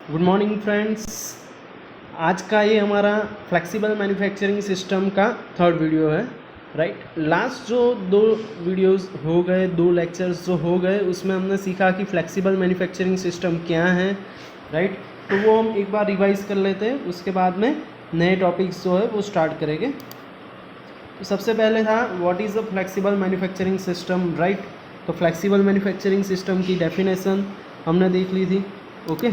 Good morning friends. आज का ये हमारा फ्लेक्सिबल मैन्युफैक्चरिंग सिस्टम का थर्ड वीडियो है। राइट, लास्ट जो दो वीडियोस हो गए, दो लेक्चर्स जो हो गए, उसमें हमने सीखा कि फ्लेक्सिबल मैन्युफैक्चरिंग सिस्टम क्या है। राइट, तो वो हम एक बार रिवाइज कर लेते हैं, उसके बाद में नए टॉपिक्स जो है वो स्टार्ट करेंगे। तो सबसे पहले था what is a flexible manufacturing system. Right, तो फ्लेक्सिबल मैन्युफैक्चरिंग सिस्टम की डेफिनेशन हमने देख ली थी। ओके,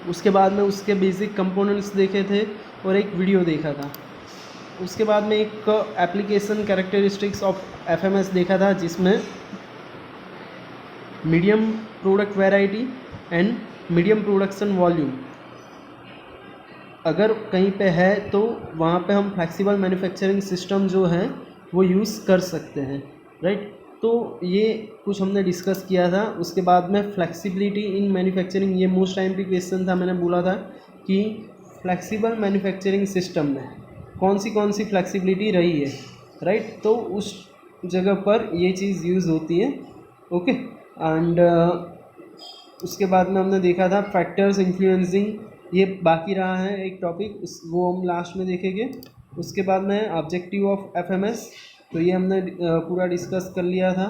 उसके बाद में उसके बेसिक कंपोनेंट्स देखे थे और एक वीडियो देखा था। उसके बाद में एक एप्लीकेशन कैरेक्टरिस्टिक्स ऑफ एफएमएस देखा था, जिसमें medium product variety and medium production volume अगर कहीं पे है तो वहाँ पे हम फ्लेक्सिबल मैन्युफैक्चरिंग सिस्टम जो है वो यूज़ कर सकते हैं। राइट, तो ये कुछ हमने डिस्कस किया था। उसके बाद में फ्लेक्सिबिलिटी इन मैन्युफैक्चरिंग, ये मोस्ट टाइम पे क्वेश्चन था। मैंने बोला था कि फ्लेक्सिबल मैन्युफैक्चरिंग सिस्टम में कौन सी फ्लेक्सिबिलिटी रही है। राइट, तो उस जगह पर ये चीज़ यूज़ होती है। ओके, एंड उसके बाद में हमने देखा था फैक्टर्स इन्फ्लुएंसिंग, ये बाकी रहा है एक टॉपिक, उस वो हम लास्ट में देखेंगे। उसके बाद में ऑब्जेक्टिव ऑफ एफएमएस, तो ये हमने पूरा डिस्कस कर लिया था।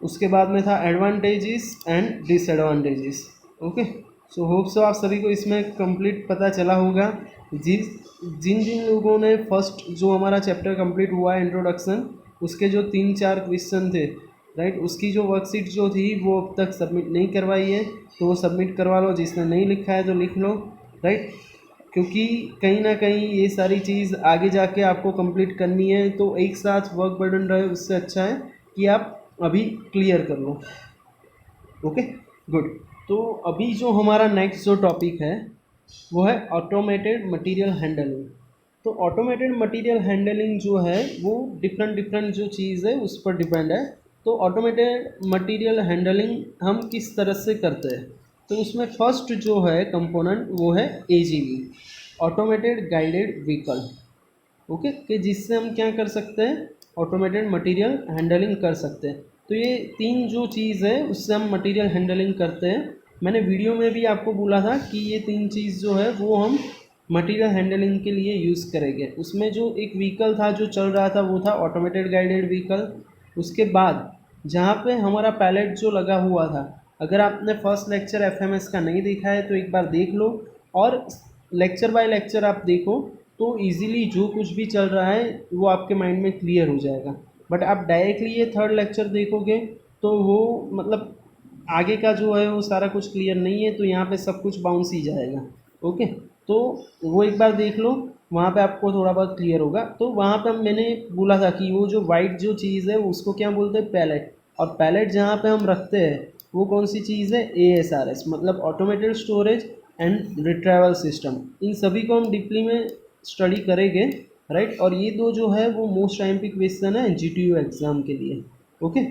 उसके बाद में था advantages and disadvantages. Okay, so hope so आप सभी को इसमें कंप्लीट पता चला होगा। जिन जिन लोगों ने फर्स्ट जो हमारा चैप्टर कंप्लीट हुआ है इंट्रोडक्शन, उसके जो 3-4 क्वेश्चन थे, राइट, उसकी जो वर्कशीट जो थी वो अब तक सबमिट नहीं करवाई है, तो वो सबमिट करवा लो। जिसने नहीं लिखा है तो लिख लो। राइट, क्योंकि कहीं ना कहीं ये सारी चीज़ आगे जाके आपको कंप्लीट करनी है, तो एक साथ वर्क बर्डन रहे उससे अच्छा है कि आप अभी क्लियर कर लो। Okay, good. तो अभी जो हमारा नेक्स्ट जो टॉपिक है वो है ऑटोमेटेड मटेरियल हैंडलिंग। तो ऑटोमेटेड मटेरियल हैंडलिंग जो है वो डिफरेंट डिफरेंट जो चीज़ है उस पर डिपेंड है। तो ऑटोमेटेड मटेरियल हैंडलिंग हम किस तरह से करते हैं, तो उसमें फर्स्ट जो है कंपोनेंट वो है AGV, automated guided vehicle. Okay, कि जिससे हम क्या कर सकते हैं, ऑटोमेटेड मटेरियल हैंडलिंग कर सकते हैं। तो ये तीन जो चीज़ है उससे हम मटेरियल हैंडलिंग करते हैं। मैंने वीडियो में भी आपको बोला था कि ये तीन चीज़ जो है वो हम मटेरियल हैंडलिंग के लिए यूज़ करेंगे। उसमें जो एक व्हीकल था जो चल रहा था वो था ऑटोमेटेड गाइडेड व्हीकल। उसके बाद जहाँ पे हमारा पैलेट जो लगा हुआ था, अगर आपने फर्स्ट लेक्चर एफएमएस का नहीं देखा है तो एक बार देख लो, और लेक्चर बाय लेक्चर आप देखो, तो इजीली जो कुछ भी चल रहा है वो आपके माइंड में क्लियर हो जाएगा। बट आप डायरेक्टली ये थर्ड लेक्चर देखोगे तो वो मतलब आगे का जो है वो सारा कुछ क्लियर नहीं है, तो यहाँ पे सब कुछ बाउंस ही जाएगा। ओके, तो वो एक बार देख लो, वहाँ पे आपको थोड़ा बहुत क्लियर होगा। तो वहाँ पे मैंने बोला था कि वो जो वाइट जो चीज़ है उसको क्या बोलते हैं, पैलेट। और पैलेट जहाँ पे हम रखते हैं वो कौन सी चीज़ है, ASRS, मतलब automated storage and retrieval system. इन सभी को हम डीपली में स्टडी करेंगे। राइट, और ये दो जो है वो मोस्ट टाइम पे क्वेश्चन है GTU एग्ज़ाम के लिए। ओके,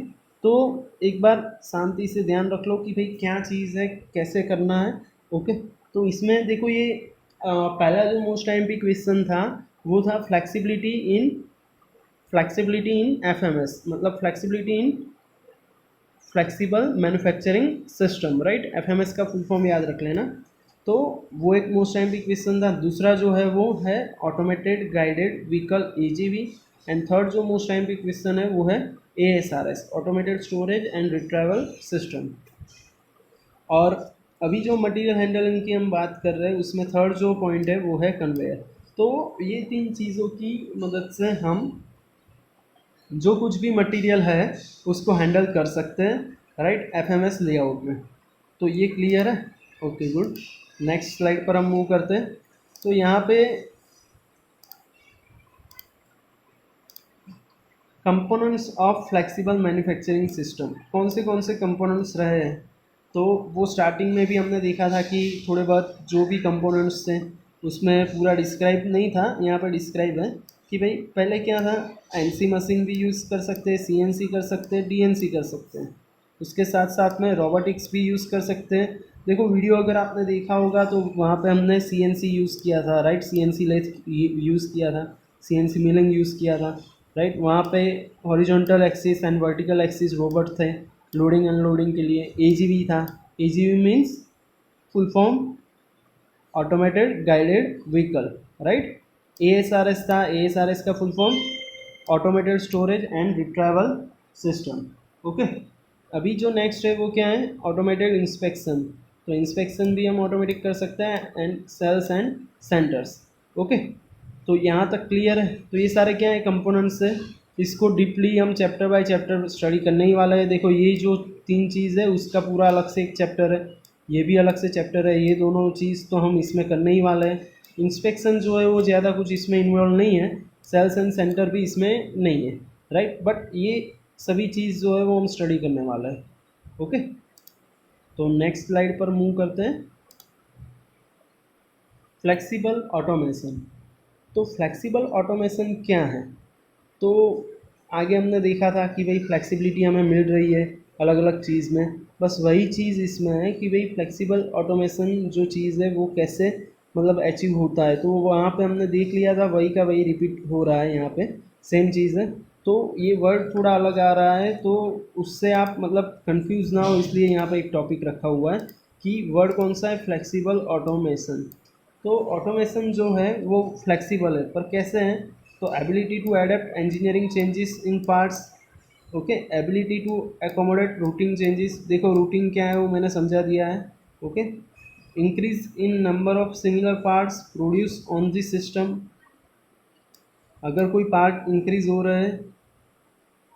तो एक बार शांति से ध्यान रख लो कि भाई क्या चीज़ है, कैसे करना है। ओके, तो इसमें देखो ये पहला जो मोस्ट टाइम पे क्वेश्चन था वो था फ्लेक्सिबिलिटी इन एफएमएस, मतलब फ्लेक्सिबिलिटी इन flexible manufacturing system. Right, FMS का फुल फॉर्म याद रख लेना। तो वो एक मोस्ट टाइम भी क्वेश्चन था। दूसरा जो है वो है automated guided vehicle AGV। And third जो मोस्ट टाइम भी क्वेश्चन है वो है ASRS, automated storage and retrieval system. और अभी जो मटेरियल हैंडलिंग की हम बात कर रहे हैं उसमें थर्ड जो पॉइंट है वो है कन्वेयर। तो ये तीन चीज़ों की मदद से हम जो कुछ भी मटेरियल है उसको हैंडल कर सकते हैं। राइट, एफएमएस लेआउट में। तो ये क्लियर है। Okay, good. नेक्स्ट स्लाइड पर हम मूव करते हैं। तो यहाँ पे components of flexible manufacturing system, कौन से कंपोनेंट्स रहे हैं, तो वो स्टार्टिंग में भी हमने देखा था कि थोड़े बहुत जो भी कंपोनेंट्स थे उसमें पूरा डिस्क्राइब नहीं था, यहाँ पर डिस्क्राइब है कि भाई पहले क्या था, एनसी मशीन भी यूज़ कर सकते हैं, CNC कर सकते हैं, DNC कर सकते हैं। उसके साथ साथ में रोबोटिक्स भी यूज़ कर सकते हैं। देखो वीडियो अगर आपने देखा होगा तो वहाँ पे हमने CNC यूज़ किया था। राइट, CNC लेथ यूज़ किया था, CNC मिलिंग यूज़ किया था। राइट, वहाँ पे horizontal axis and vertical axis robot थे लोडिंग अनलोडिंग के लिए। AGV था, AGV means full form automated guided vehicle, right. ASRS था, ASRS का full form automated storage and retrieval system, okay. अभी जो नेक्स्ट है वो क्या है, ऑटोमेटेड इंस्पेक्शन। तो इंस्पेक्शन भी हम ऑटोमेटिक कर सकते हैं and sales and centres, okay. तो यहाँ तक क्लियर है। तो ये सारे क्या है, कंपोनेंट्स है। इसको डीपली हम चैप्टर बाय चैप्टर स्टडी करने ही वाला है। देखो ये जो 3 चीज़ है उसका पूरा अलग से एक चैप्टर है, ये भी अलग से चैप्टर है, ये दोनों चीज़ तो हम इसमें करने ही वाले हैं। इंस्पेक्शन जो है वो ज़्यादा कुछ इसमें इन्वॉल्व नहीं है, सेल्स एंड सेंटर भी इसमें नहीं है, राइट। बट ये सभी चीज़ जो है वो हम स्टडी करने वाला है, ओके। तो नेक्स्ट स्लाइड पर मूव करते हैं। Flexible automation. तो फ्लेक्सिबल ऑटोमेशन क्या है, तो आगे हमने देखा था कि भाई फ्लेक्सिबिलिटी हमें मिल रही है अलग अलग चीज़ में, बस वही चीज़ इसमें है कि भाई फ्लेक्सिबल ऑटोमेशन जो चीज़ है वो कैसे मतलब अचीव होता है। तो वहाँ पे हमने देख लिया था, वही का वही रिपीट हो रहा है यहाँ पे, सेम चीज़ है। तो ये वर्ड थोड़ा अलग आ रहा है, तो उससे आप मतलब कंफ्यूज ना हो, इसलिए यहाँ पे एक टॉपिक रखा हुआ है कि वर्ड कौन सा है, फ्लेक्सिबल ऑटोमेशन। तो ऑटोमेशन जो है वो फ्लेक्सिबल है, पर कैसे है, तो ability to adapt engineering changes in parts, okay. Ability to accommodate routing changes, देखो रूटिंग क्या है वो मैंने समझा दिया है, ओके। Increase in number of similar parts produce on the system, अगर कोई पार्ट इंक्रीज हो रहा है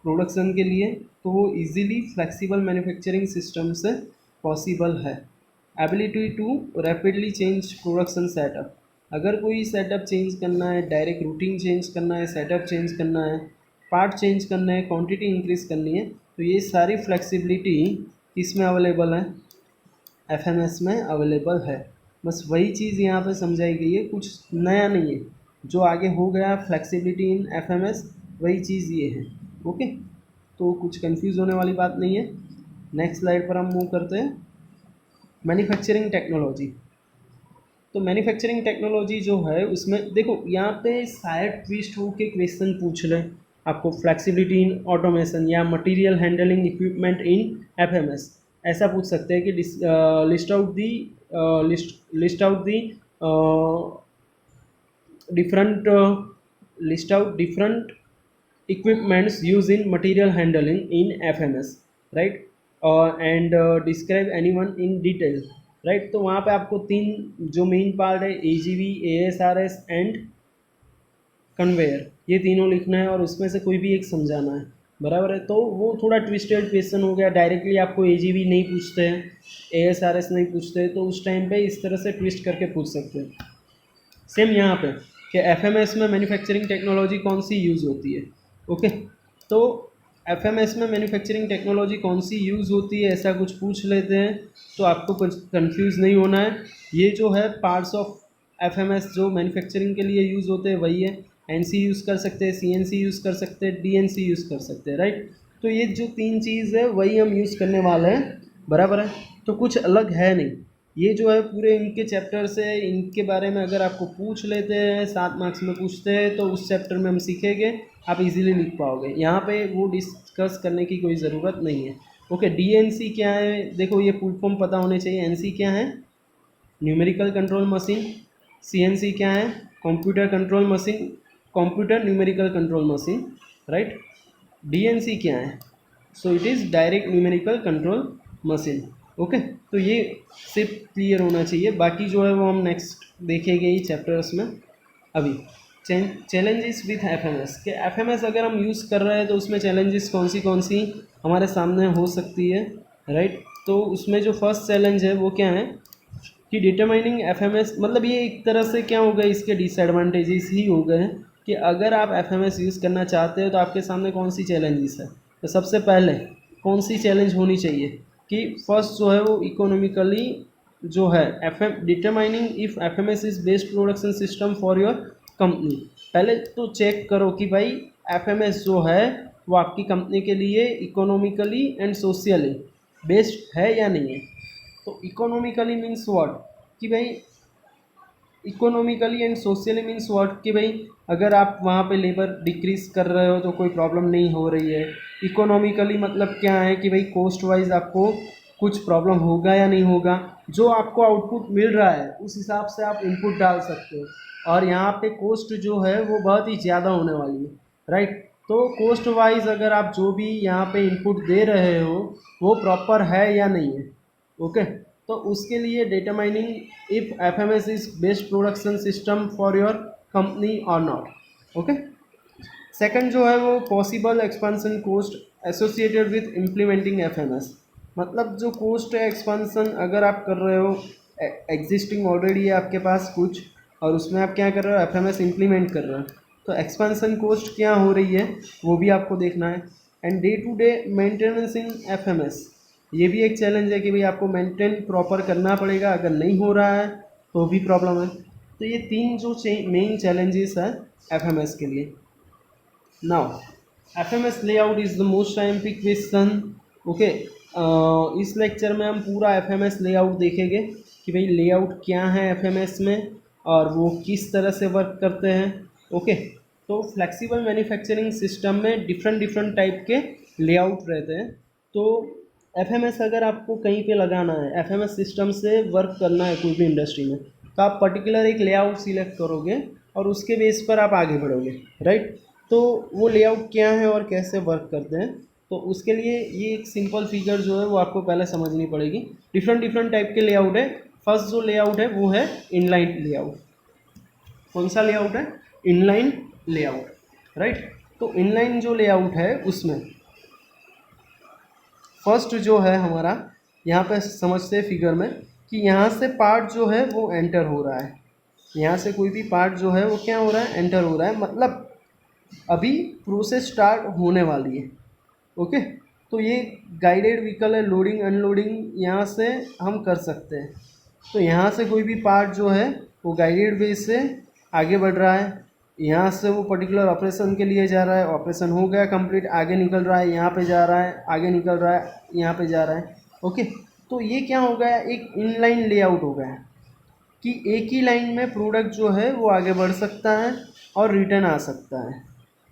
प्रोडक्शन के लिए तो वो इजीली फ्लेक्सिबल मैन्युफैक्चरिंग सिस्टम से पॉसिबल है। Ability to rapidly change production setup, अगर कोई सेटअप चेंज करना है, डायरेक्ट रूटीन चेंज करना है, सेटअप चेंज करना है, पार्ट चेंज करना है, क्वांटिटी इंक्रीज करनी है, तो ये सारी फ्लेक्सिबिलिटी किसमें अवेलेबल है, एफएमएस में अवेलेबल है। बस वही चीज़ यहाँ पे समझाई गई है, कुछ नया नहीं है, जो आगे हो गया फ्लेक्सिबिलिटी इन एफएमएस वही चीज़ ये है, ओके। तो कुछ कंफ्यूज होने वाली बात नहीं है। नेक्स्ट स्लाइड पर हम मूव करते हैं। Manufacturing technology. तो मैन्युफैक्चरिंग टेक्नोलॉजी जो है उसमें देखो यहाँ पे शायद ट्विस्ट हो के क्वेश्चन पूछ लें आपको, फ्लेक्सिबिलिटी इन ऑटोमेशन या मटेरियल हैंडलिंग इक्विपमेंट इन एफएमएस, ऐसा पूछ सकते हैं कि list out the different list out different equipments used in material handling in FMS, right, and describe anyone in detail, right। तो वहाँ पे आपको 3 जो मेन पार्ट है, AGV, ASRS एंड कन्वेयर, ये तीनों लिखना है और उसमें से कोई भी एक समझाना है, बराबर है। तो वो थोड़ा ट्विस्टेड क्वेश्चन हो गया, डायरेक्टली आपको AGV नहीं पूछते हैं, ASRS नहीं पूछते हैं, तो उस टाइम पे इस तरह से ट्विस्ट करके पूछ सकते हैं। सेम यहाँ पे कि एफएमएस में मैन्युफैक्चरिंग टेक्नोलॉजी कौन सी यूज़ होती है, ओके। तो एफएमएस में मैन्युफैक्चरिंग टेक्नोलॉजी कौन सी यूज़ होती है, ऐसा कुछ पूछ लेते हैं, तो आपको कुछ कंफ्यूज नहीं होना है। ये जो है पार्ट्स ऑफ एफएमएस जो मैन्युफैक्चरिंग के लिए यूज़ होते हैं वही है। एनसी यूज़ कर सकते हैं, सीएनसी यूज़ कर सकते हैं, डीएनसी यूज़ कर सकते हैं, राइट। तो ये जो 3 चीज़ है वही हम यूज़ करने वाले हैं, बराबर है। तो कुछ अलग है नहीं, ये जो है पूरे इनके चैप्टर से, इनके बारे में अगर आपको पूछ लेते हैं, 7 मार्क्स में पूछते हैं, तो उस चैप्टर में हम सीखेंगे, आप इजीली लिख पाओगे। यहाँ पे वो डिस्कस करने की कोई ज़रूरत नहीं है, ओके। डीएनसी क्या है, देखो ये फुल फॉर्म पता होने चाहिए। एनसी क्या है, न्यूमेरिकल कंट्रोल मशीन। सीएनसी क्या है, computer control machine, computer numerical control machine, right. DNC क्या है, so it is direct numerical control machine, okay. तो ये सिर्फ क्लियर होना चाहिए, बाकी जो है वो हम नेक्स्ट देखेंगे ही चैप्टर्स में। अभी चैलेंजेस विथ एफएमएस, के एफएमएस अगर हम यूज़ कर रहे हैं तो उसमें चैलेंजेस कौन सी हमारे सामने हो सकती है, राइट। तो उसमें जो फर्स्ट चैलेंज है वो क्या है कि डिटरमाइनिंग एफएमएस, मतलब ये एक तरह से क्या हो गए, इसके डिसएडवांटेजेस ही हो गए हैं कि अगर आप एफएमएस यूज़ करना चाहते हो तो आपके सामने कौन सी चैलेंजेस है। तो सबसे पहले कौन सी चैलेंज होनी चाहिए कि फर्स्ट जो है वो इकोनॉमिकली जो है determining if FMS is best production system for your company. पहले तो चेक करो कि भाई एफएमएस जो है वो आपकी कंपनी के लिए इकोनॉमिकली एंड सोशली बेस्ट है या नहीं है। तो इकोनॉमिकली मीन्स व्हाट, कि भाई economically and socially means what, कि भाई अगर आप वहाँ पे लेबर डिक्रीज कर रहे हो तो कोई प्रॉब्लम नहीं हो रही है। इकोनॉमिकली मतलब क्या है कि भाई कॉस्ट वाइज आपको कुछ प्रॉब्लम होगा या नहीं होगा, जो आपको आउटपुट मिल रहा है उस हिसाब से आप इनपुट डाल सकते हो। और यहाँ पे कॉस्ट जो है वो बहुत ही ज़्यादा होने वाली है, राइट। तो कॉस्ट वाइज अगर आप जो भी यहाँ पे इनपुट दे रहे हो वो प्रॉपर है या नहीं है, ओके। तो उसके लिए determining if FMS is best production system for your company और नॉट, ओके। सेकंड जो है वो possible expansion cost associated with implementing FMS. मतलब जो कॉस्ट है एक्सपेंशन अगर आप कर रहे हो, एग्जिस्टिंग ऑलरेडी है आपके पास कुछ, और उसमें आप क्या कर रहे हो, एफएमएस इम्प्लीमेंट कर रहे हो, तो एक्सपेंशन कॉस्ट क्या हो रही है वो भी आपको देखना है। And day to day maintenance in FMS, ये भी एक चैलेंज है कि भाई आपको मेंटेन प्रॉपर करना पड़ेगा, अगर नहीं हो रहा है तो भी प्रॉब्लम है। तो ये तीन जो मेन चैलेंजेस है एफएमएस के लिए। Now FMS layout is the most scientific question, okay. इस लेक्चर में हम पूरा एफएमएस लेआउट देखेंगे कि भाई लेआउट क्या है एफएमएस में और वो किस तरह से वर्क करते हैं, ओके। तो फ्लेक्सिबल मैन्युफैक्चरिंग सिस्टम में डिफरेंट डिफरेंट टाइप के लेआउट रहते हैं। तो एफएमएस अगर आपको कहीं पे लगाना है, एफएमएस सिस्टम से वर्क करना है कोई भी इंडस्ट्री में, तो आप पर्टिकुलर एक लेआउट सिलेक्ट करोगे और उसके बेस पर आप आगे बढ़ोगे, राइट। तो वो लेआउट क्या है और कैसे वर्क करते हैं, तो उसके लिए ये एक सिंपल फिगर जो है वो आपको पहले समझनी पड़ेगी। डिफरेंट डिफरेंट टाइप के लेआउट है। फर्स्ट जो लेआउट है वो है इनलाइन लेआउट। कौन सा लेआउट है? Inline layout, right. तो इनलाइन जो लेआउट है उसमें फर्स्ट जो है हमारा, यहाँ पे समझते हैं फिगर में कि यहाँ से पार्ट जो है वो एंटर हो रहा है, यहाँ से कोई भी पार्ट जो है वो क्या हो रहा है, एंटर हो रहा है, मतलब अभी प्रोसेस स्टार्ट होने वाली है, ओके। तो ये गाइडेड व्हीकल है, लोडिंग अनलोडिंग यहाँ से हम कर सकते हैं। तो यहाँ से कोई भी पार्ट जो है वो गाइडेड वे से आगे बढ़ रहा है, यहाँ से वो पर्टिकुलर ऑपरेशन के लिए जा रहा है, ऑपरेशन हो गया कंप्लीट, आगे निकल रहा है, यहाँ पे जा रहा है, आगे निकल रहा है, यहाँ पे जा रहा है, ओके। तो ये क्या हो गया, एक इनलाइन लेआउट हो गया कि एक ही लाइन में प्रोडक्ट जो है वो आगे बढ़ सकता है और रिटर्न आ सकता है,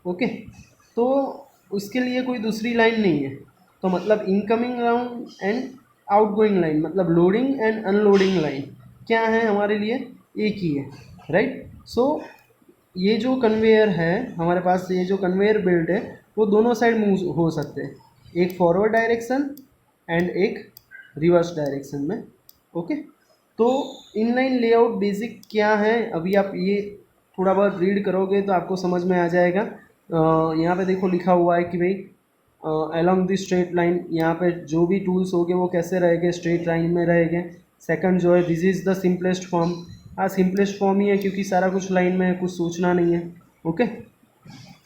ओके। तो उसके लिए कोई दूसरी लाइन नहीं है। तो मतलब incoming round and outgoing line, मतलब लोडिंग एंड अनलोडिंग लाइन क्या है हमारे लिए, एक ही है, राइट। सो ये जो कन्वेयर है हमारे पास, ये जो कन्वेयर बेल्ट है वो दोनों साइड मूव हो सकते हैं, एक फॉरवर्ड डायरेक्शन एंड एक रिवर्स डायरेक्शन में, ओके। तो इनलाइन लेआउट बेसिक क्या है, अभी आप ये थोड़ा बहुत रीड करोगे तो आपको समझ में आ जाएगा। यहाँ पे देखो लिखा हुआ है कि भाई अलोंग द स्ट्रेट लाइन, यहाँ पे जो भी टूल्स होंगे वो कैसे रहेंगे, स्ट्रेट लाइन में रहेंगे। सेकंड जो है this is the simplest form, हाँ सिंपलेस्ट फॉर्म ही है क्योंकि सारा कुछ लाइन में है, कुछ सोचना नहीं है, okay.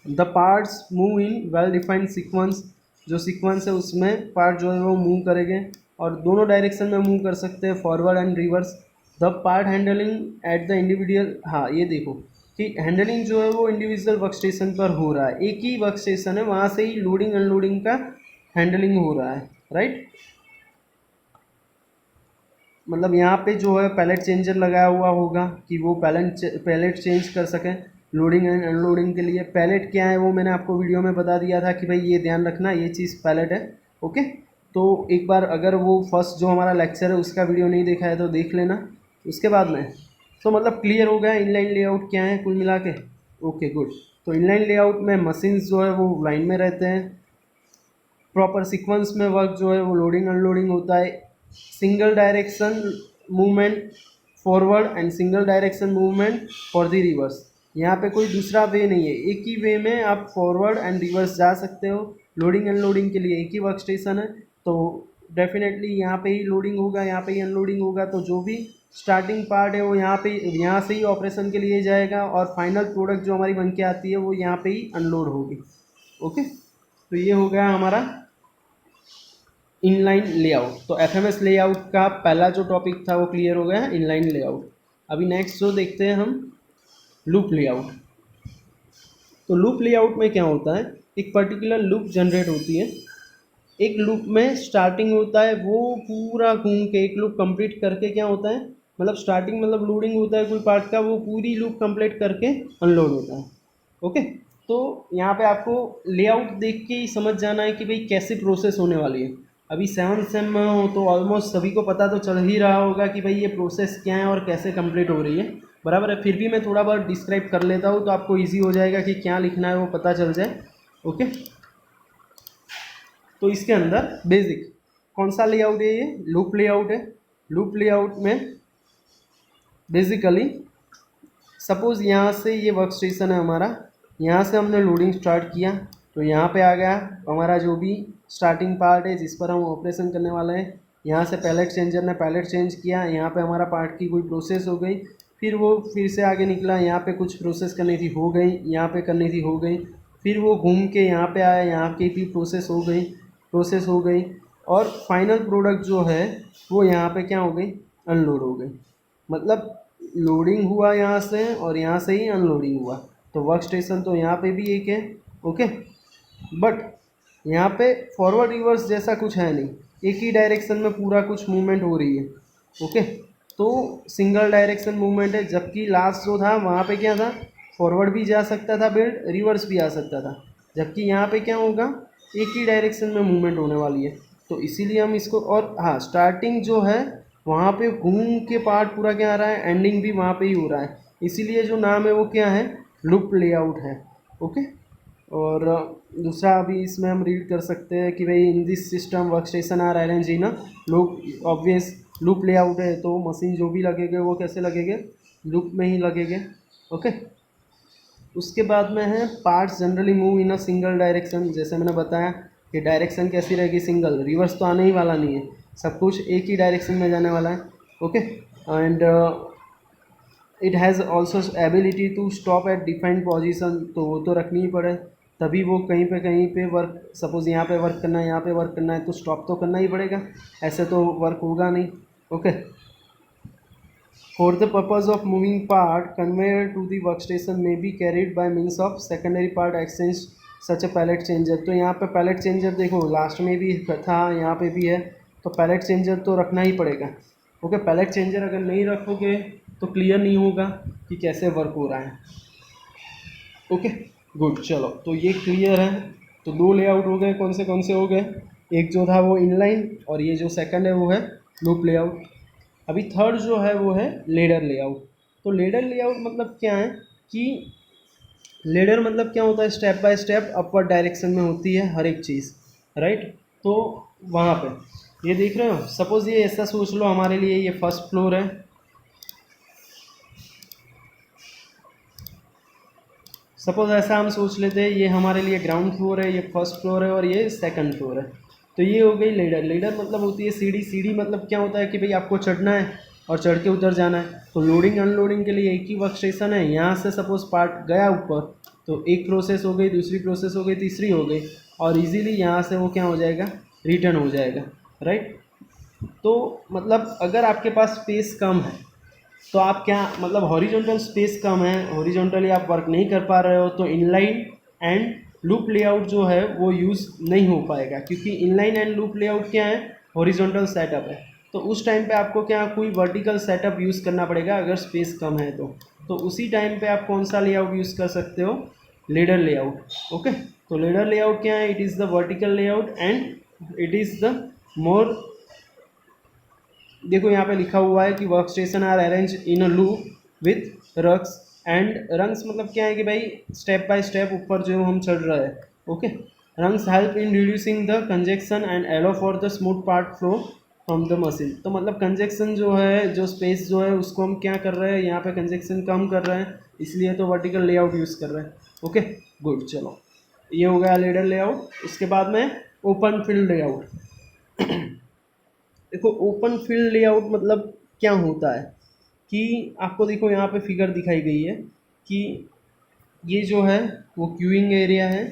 The parts move in well defined sequence, जो सीक्वेंस है उसमें पार्ट जो है वो मूव करेंगे और दोनों डायरेक्शन में मूव कर सकते हैं, forward and reverse. The part handling at the individual, हाँ ये देखो कि हैंडलिंग जो है वो इंडिविजुअल वर्क स्टेशन पर हो रहा है, एक ही वर्क स्टेशन है, वहाँ से ही लोडिंग अनलोडिंग का हैंडलिंग हो रहा है, राइट। मतलब यहाँ पे जो है पैलेट चेंजर लगाया हुआ होगा कि वो पैलेट चेंज कर सकें लोडिंग एंड अनलोडिंग के लिए। पैलेट क्या है वो मैंने आपको वीडियो में बता दिया था कि भाई ये ध्यान रखना, ये चीज़ पैलेट है, ओके। तो एक बार अगर वो फर्स्ट जो हमारा लेक्चर है उसका वीडियो नहीं देखा है तो देख लेना उसके बाद में। तो मतलब क्लियर हो गया इनलाइन लेआउट क्या है कुल मिला के, ओके गुड। तो इनलाइन लेआउट में मशीन्स जो है वो लाइन में रहते हैं, प्रॉपर सीक्वेंस में वर्क जो है वो लोडिंग अनलोडिंग होता है, single direction movement forward and single direction movement for the reverse. यहाँ पे कोई दूसरा वे नहीं है, एक ही वे में आप फॉरवर्ड एंड रिवर्स जा सकते हो। लोडिंग अनलोडिंग के लिए एक ही वर्क स्टेशन है, तो डेफिनेटली यहाँ पे ही लोडिंग होगा, यहाँ पे ही अनलोडिंग होगा। तो जो भी स्टार्टिंग पार्ट है वो यहाँ से ही ऑपरेशन के लिए जाएगा और फाइनल प्रोडक्ट जो हमारी बन के आती है वो यहाँ पे ही अनलोड होगी, ओके। तो ये हो गया हमारा इनलाइन लेआउट। तो एफएमएस लेआउट का पहला जो टॉपिक था वो क्लियर हो गया है, इनलाइन लेआउट। अभी नेक्स्ट जो देखते हैं हम लूप लेआउट। तो लूप लेआउट में क्या होता है, एक पर्टिकुलर लूप जनरेट होती है, एक लूप में स्टार्टिंग होता है, वो पूरा घूम के एक लूप कंप्लीट करके क्या होता है, मतलब स्टार्टिंग मतलब लोडिंग होता है कोई पार्ट का, वो पूरी लूप कंप्लीट करके अनलोड होता है, ओके। तो यहाँ पे आपको लेआउट देख के ही समझ जाना है कि भाई कैसे प्रोसेस होने वाली है। अभी 7th सेम में हो तो ऑलमोस्ट सभी को पता तो चल ही रहा होगा कि भाई ये प्रोसेस क्या है और कैसे कंप्लीट हो रही है, बराबर है। फिर भी मैं थोड़ा बहुत डिस्क्राइब कर लेता हूँ तो आपको ईजी हो जाएगा कि क्या लिखना है वो पता चल जाए। ओके, तो इसके अंदर बेसिक कौन सा लेआउट है, ये लूप लेआउट है। लूप लेआउट में बेसिकली सपोज़ यहाँ से ये वर्क स्टेशन है हमारा, यहाँ से हमने लोडिंग स्टार्ट किया तो यहाँ पे आ गया हमारा जो भी स्टार्टिंग पार्ट है जिस पर हम ऑपरेशन करने वाले हैं। यहाँ से पैलेट चेंजर ने पैलेट चेंज किया, यहाँ पे हमारा पार्ट की कोई प्रोसेस हो गई, फिर वो फिर से आगे निकला, यहाँ पे कुछ प्रोसेस करनी थी हो गई, यहाँ पे करनी थी हो गई, फिर वो घूम के यहाँ पे आया, यहाँ की भी प्रोसेस हो गई और फाइनल प्रोडक्ट जो है वो यहाँ पे क्या हो गई, अनलोड हो गई। मतलब लोडिंग हुआ यहाँ से और यहाँ से ही अनलोडिंग हुआ। तो वर्क स्टेशन तो यहाँ पे भी एक है, ओके, बट यहाँ पे फॉरवर्ड रिवर्स जैसा कुछ है नहीं, एक ही डायरेक्शन में पूरा कुछ मूवमेंट हो रही है। ओके, तो सिंगल डायरेक्शन मूवमेंट है, जबकि लास्ट जो था वहाँ पे क्या था, फॉरवर्ड भी जा सकता था बिल्ड, रिवर्स भी आ सकता था, जबकि यहाँ पे क्या होगा, एक ही डायरेक्शन में मूवमेंट होने वाली है। तो इसीलिए हम इसको, और हाँ स्टार्टिंग जो है वहाँ पे घूम के पार्ट पूरा क्या आ रहा है, एंडिंग भी वहाँ पे ही हो रहा है, इसीलिए जो नाम है वो क्या है, लूप लेआउट है। ओके, और दूसरा अभी इसमें हम रीड कर सकते हैं कि भाई in this system work station are arrange in loop, obvious loop layout है तो मशीन जो भी लगेंगे वो कैसे लगेंगे, लूप में ही लगेंगे। ओके, उसके बाद में है parts generally move in a single direction, जैसे मैंने बताया कि डायरेक्शन कैसी रहेगी, सिंगल, रिवर्स तो आने ही वाला नहीं है, सब कुछ एक ही डायरेक्शन में जाने वाला है। Okay, and it has also ability to stop at defined position, तो वो तो रखनी ही पड़े, तभी वो कहीं पे वर्क, सपोज़ यहाँ पे वर्क करना है, यहाँ पे वर्क करना है तो स्टॉप तो करना ही पड़ेगा, ऐसे तो वर्क होगा नहीं। Okay, for the purpose of moving part, conveyor to the workstation may be carried by means of secondary part exchange such a pallet changer। तो यहाँ पे पैलेट चेंजर देखो लास्ट में भी था, यहाँ पे भी है, तो पैलेट चेंजर तो रखना ही पड़ेगा। ओके, पैलेट चेंजर अगर नहीं रखोगे तो क्लियर नहीं होगा कि कैसे वर्क हो रहा है। ओके गुड, चलो तो ये क्लियर है। तो दो लेआउट हो गए, कौन से हो गए, एक जो था वो इनलाइन और ये जो सेकंड है वो है लूप लेआउट। अभी थर्ड जो है वो है लेडर लेआउट। तो लेडर लेआउट मतलब क्या है कि लेडर मतलब क्या होता है, step by step upward direction में होती है हर एक चीज़, राइट। तो वहाँ पे ये देख रहे हो, सपोज़ ये ऐसा सोच लो हमारे लिए ये फर्स्ट फ्लोर है, सपोज़ ऐसा हम सोच लेते हैं ये हमारे लिए ग्राउंड फ्लोर है, ये फर्स्ट फ्लोर है और ये सेकंड फ्लोर है। तो ये हो गई लेडर। लेडर मतलब होती है सीढ़ी। सीढ़ी मतलब क्या होता है कि भाई आपको चढ़ना है और चढ़ के उतर जाना है। तो लोडिंग अनलोडिंग के लिए एक ही वर्क स्टेशन है, यहाँ से सपोज़ पार्ट गया ऊपर तो एक प्रोसेस हो गई, दूसरी प्रोसेस हो गई, तीसरी हो गई और इजीली यहाँ से वो क्या हो जाएगा, रिटर्न हो जाएगा, राइट। तो मतलब अगर आपके पास स्पेस कम है तो आप क्या, मतलब हॉरिजॉन्टल स्पेस कम है, हॉरिजॉन्टली आप वर्क नहीं कर पा रहे हो, तो इनलाइन एंड लूप लेआउट जो है वो यूज़ नहीं हो पाएगा, क्योंकि इनलाइन एंड लूप लेआउट क्या है, हॉरिजॉन्टल सेटअप है। तो उस टाइम पे आपको क्या कोई वर्टिकल सेटअप यूज़ करना पड़ेगा अगर स्पेस कम है तो उसी टाइम पे आप कौन सा लेआउट यूज़ कर सकते हो, लेडर लेआउट। ओके, तो लेडर लेआउट क्या है, it is the vertical layout and it is the more, देखो यहाँ पे लिखा हुआ है कि work station are arrange in a loop with rungs and rungs मतलब क्या है कि भाई स्टेप बाय स्टेप ऊपर जो हम चढ़ रहे हैं। Okay, rungs help in reducing the congestion and allow for the smooth part flow from the machine. तो मतलब कंजेक्शन जो है, जो स्पेस जो है उसको हम क्या कर रहे हैं, यहाँ पे कंजेक्शन कम कर रहे हैं, इसलिए तो वर्टिकल लेआउट यूज़ कर रहे हैं। ओके गुड, चलो ये हो गया लेडर लेआउट। उसके बाद में ओपन फील्ड लेआउट। देखो ओपन फील्ड लेआउट मतलब क्या होता है कि आपको देखो यहाँ पे फिगर दिखाई गई है कि ये जो है वो क्यूइंग एरिया है,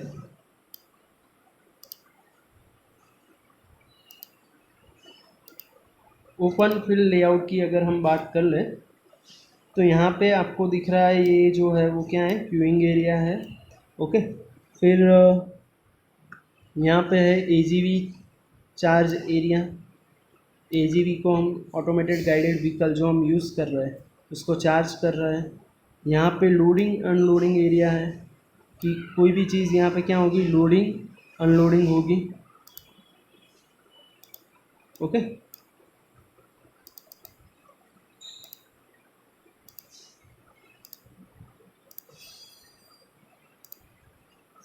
ओपन फील्ड लेआउट की अगर हम बात कर लें तो यहाँ पे आपको दिख रहा है ये जो है वो क्या है, क्यूइंग एरिया है। ओके, फिर यहाँ पे है एजीवी चार्ज एरिया। एजीवी को हम ऑटोमेटेड गाइडेड व्हीकल जो हम यूज़ कर रहे हैं उसको चार्ज कर रहे हैं। यहाँ पे लोडिंग अनलोडिंग एरिया है कि कोई भी चीज़ यहाँ पे क्या होगी, लोडिंग अनलोडिंग होगी। ओके।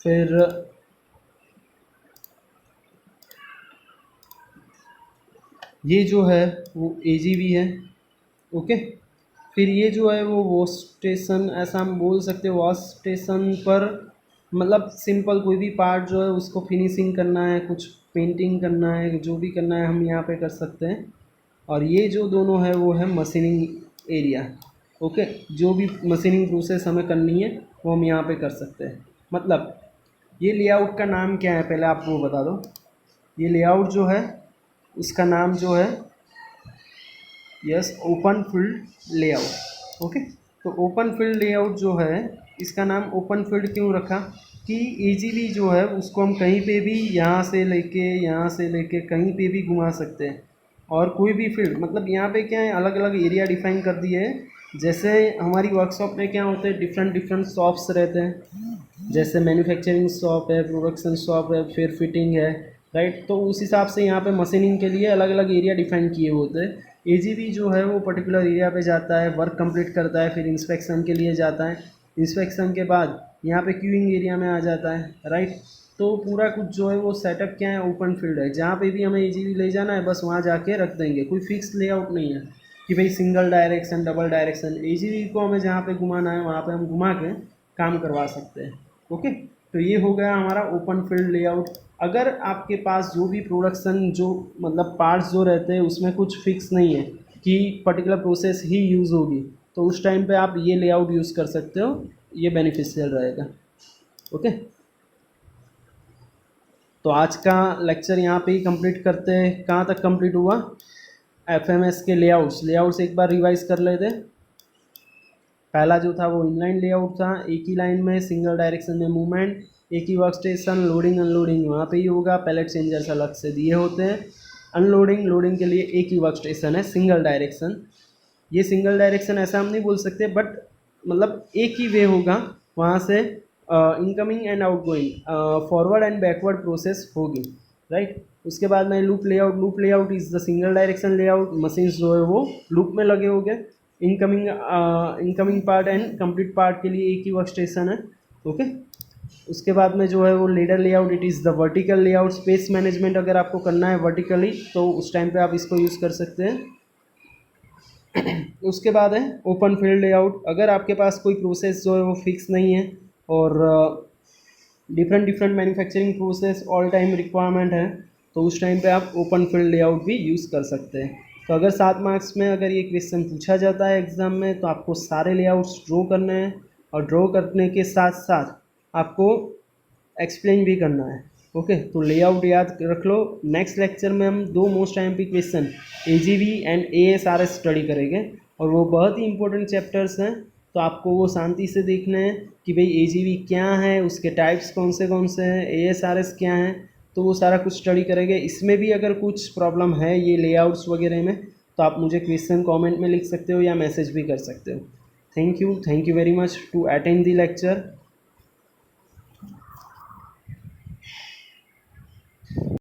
फिर ये जो है वो AGV है। ओके। फिर ये जो है वो वॉश स्टेशन, ऐसा हम बोल सकते हैं। वॉश स्टेशन पर मतलब सिंपल कोई भी पार्ट जो है उसको फिनिशिंग करना है, कुछ पेंटिंग करना है, जो भी करना है हम यहाँ पे कर सकते हैं। और ये जो दोनों है वो है मशीनिंग एरिया। ओके। जो भी मशीनिंग प्रोसेस हमें करनी है वो हम यहाँ पे कर सकते हैं। मतलब ये लेआउट का नाम क्या है पहले आप वो बता दो। ये लेआउट जो है उसका नाम जो है yes open field layout. Okay. तो ओपन फील्ड लेआउट जो है इसका नाम ओपन फील्ड क्यों रखा कि AGV जो है उसको हम कहीं पे भी यहाँ से लेके कहीं पे भी घुमा सकते हैं। और कोई भी फील्ड मतलब यहाँ पे क्या है अलग अलग एरिया डिफाइन कर दिए है। जैसे हमारी वर्कशॉप में क्या होते हैं डिफरेंट डिफरेंट शॉप्स रहते हैं। जैसे मैन्युफैक्चरिंग शॉप है, प्रोडक्शन शॉप है, फिर फिटिंग है, राइट। तो उस हिसाब से यहाँ पे मशीनिंग के लिए अलग अलग एरिया डिफाइन किए होते हैं। AGV जो है वो पर्टिकुलर एरिया पे जाता है, वर्क कंप्लीट करता है, फिर इंस्पेक्शन के लिए जाता है। इंस्पेक्शन के बाद यहाँ पे क्यूइंग एरिया में आ जाता है, राइट। तो पूरा कुछ जो है वो सेटअप क्या है ओपन फील्ड है। जहाँ पे भी हमें AGV ले जाना है बस वहाँ जाके रख देंगे। कोई फिक्स लेआउट नहीं है कि भाई single direction double direction. AGV को हमें जहाँ पे घुमाना है वहाँ पे हम घुमा के काम करवा सकते हैं। ओके। तो ये हो गया हमारा ओपन फील्ड लेआउट। अगर आपके पास जो भी प्रोडक्शन जो मतलब पार्ट्स जो रहते हैं उसमें कुछ फिक्स नहीं है कि पर्टिकुलर प्रोसेस ही यूज़ होगी तो उस टाइम पे आप ये लेआउट यूज़ कर सकते हो। ये बेनिफिशियल रहेगा। ओके। तो आज का लेक्चर यहाँ पे ही कंप्लीट करते हैं। कहाँ तक कंप्लीट हुआ? FMS के लेआउट्स एक बार रिवाइज कर लेते। पहला जो था वो इनलाइन लेआउट था, एक ही लाइन में सिंगल डायरेक्शन में मूवमेंट, एक ही वर्क स्टेशन, लोडिंग अनलोडिंग वहाँ पे ही होगा, पैलेट चेंजर्स अलग से दिए होते हैं। अनलोडिंग लोडिंग के लिए एक ही वर्क स्टेशन है, सिंगल डायरेक्शन। ये सिंगल डायरेक्शन ऐसा हम नहीं बोल सकते बट मतलब एक ही वे होगा वहाँ से incoming and outgoing forward and backward process होगी, राइट। उसके बाद में loop layout is the single direction layout. Machines जो है वो लूप में लगे होंगे। Incoming part and complete part के लिए एक ही वर्क स्टेशन है। ओके। उसके बाद में जो है वो leader layout, it is the vertical layout. Space management अगर आपको करना है वर्टिकली तो उस टाइम पे आप इसको यूज़ कर सकते हैं। उसके बाद है ओपन फील्ड लेआउट। अगर आपके पास कोई प्रोसेस जो है वो फिक्स नहीं है और different different manufacturing process all time requirement है तो उस टाइम पे आप ओपन फील्ड लेआउट भी यूज़ कर सकते हैं। तो अगर 7 मार्क्स में अगर ये क्वेश्चन पूछा जाता है एग्ज़ाम में तो आपको सारे लेआउट्स ड्रॉ करने हैं और ड्रॉ करने के साथ साथ आपको एक्सप्लेन भी करना है। ओके। तो लेआउट याद रख लो। नेक्स्ट लेक्चर में हम 2 most IMP question AGV and ASRS study करेंगे और वो बहुत ही इंपॉर्टेंट चैप्टर्स हैं। तो आपको वो शांति से देखना है कि भाई AGV क्या है, उसके टाइप्स कौन से हैं, ASRS क्या हैं। तो वो सारा कुछ स्टडी करेंगे। इसमें भी अगर कुछ प्रॉब्लम है ये लेआउट्स वगैरह में तो आप मुझे क्वेश्चन कमेंट में लिख सकते हो या मैसेज भी कर सकते हो। Thank you very much to attend the lecture.